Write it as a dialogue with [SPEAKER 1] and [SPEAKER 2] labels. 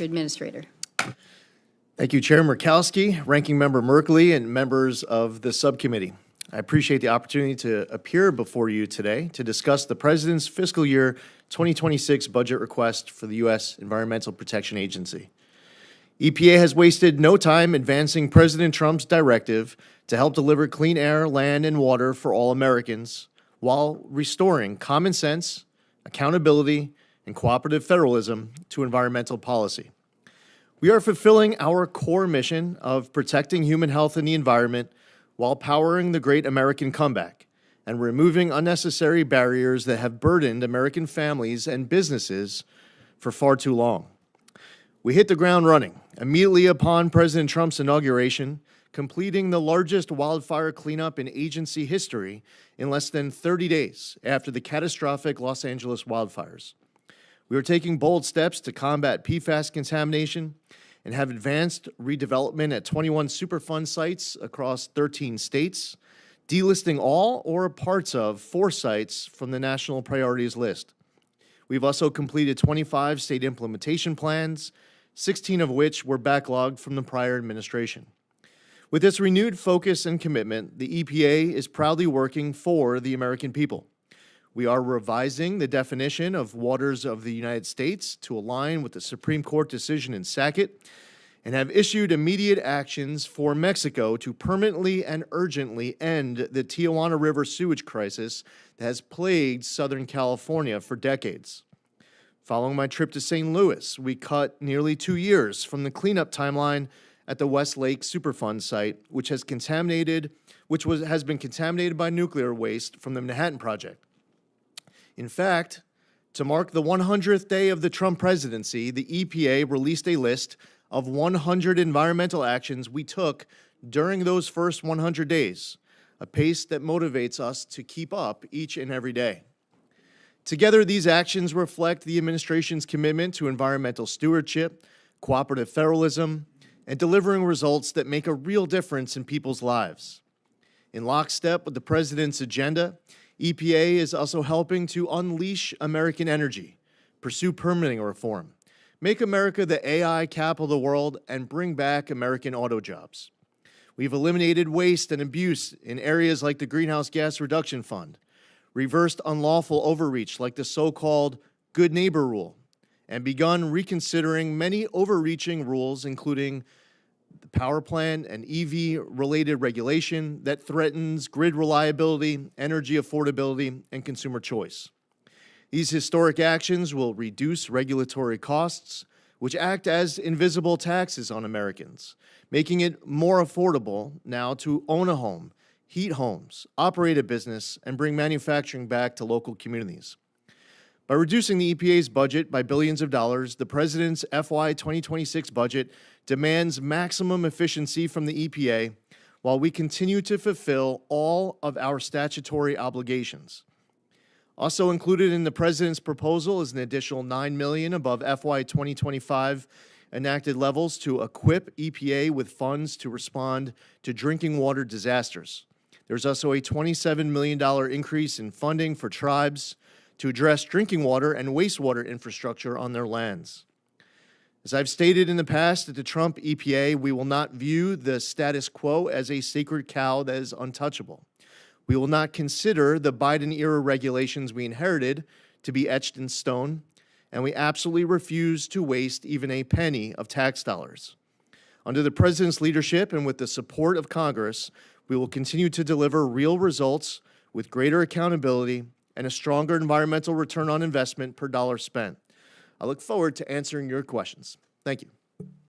[SPEAKER 1] Administrator.
[SPEAKER 2] Thank you, Chair Murkowski, Ranking Member Merkley, and members of the subcommittee. I appreciate the opportunity to appear before you today to discuss the President's fiscal year 2026 budget request for the U.S. Environmental Protection Agency. EPA has wasted no time advancing President Trump's directive to help deliver clean air, land, and water for all Americans while restoring common sense, accountability, and cooperative federalism to environmental policy. We are fulfilling our core mission of protecting human health and the environment while powering the great American comeback and removing unnecessary barriers that have burdened American families and businesses for far too long. We hit the ground running immediately upon President Trump's inauguration, completing the largest wildfire cleanup in agency history in less than 30 days after the catastrophic Los Angeles wildfires. We are taking bold steps to combat PFAS contamination and have advanced redevelopment at 21 Superfund sites across 13 states, delisting all or parts of 4 sites from the national priorities list. We've also completed 25 state implementation plans, 16 of which were backlogged from the prior administration. With this renewed focus and commitment, the EPA is proudly working for the American people. We are revising the definition of waters of the United States to align with the Supreme Court decision in Sackett and have issued immediate actions for Mexico to permanently and urgently end the Tijuana River sewage crisis that has plagued Southern California for decades. Following my trip to St. Louis, we cut nearly 2 years from the cleanup timeline at the Westlake Superfund site, which has been contaminated by nuclear waste from the Manhattan Project. In fact, to mark the 100th day of the Trump presidency, the EPA released a list of 100 environmental actions we took during those first 100 days, a pace that motivates us to keep up each and every day. Together, these actions reflect the administration's commitment to environmental stewardship, cooperative federalism, and delivering results that make a real difference in people's lives. In lockstep with the president's agenda, EPA is also helping to unleash American energy, pursue permitting reform, make America the AI capital of the world, and bring back American auto jobs. We've eliminated waste and abuse in areas like the Greenhouse Gas Reduction Fund, reversed unlawful overreach like the so-called Good Neighbor Rule, and begun reconsidering many overreaching rules, including the power plant and EV-related regulation that threatens grid reliability, energy affordability, and consumer choice. These historic actions will reduce regulatory costs, which act as invisible taxes on Americans, making it more affordable now to own a home, heat homes, operate a business, and bring manufacturing back to local communities. By reducing the EPA's budget by billions of dollars, the President's FY 2026 budget demands maximum efficiency from the EPA while we continue to fulfill all of our statutory obligations. Also included in the President's proposal is an additional $9 million above FY 2025 enacted levels to equip EPA with funds to respond to drinking water disasters. There's also a $27 million increase in funding for tribes to address drinking water and wastewater infrastructure on their lands. As I've stated in the past at the Trump EPA, we will not view the status quo as a sacred cow that is untouchable. We will not consider the Biden-era regulations we inherited to be etched in stone, and we absolutely refuse to waste even a penny of tax dollars. Under the President's leadership and with the support of Congress, we will continue to deliver real results with greater accountability and a stronger environmental return on investment per dollar spent. I look forward to answering your questions. Thank you.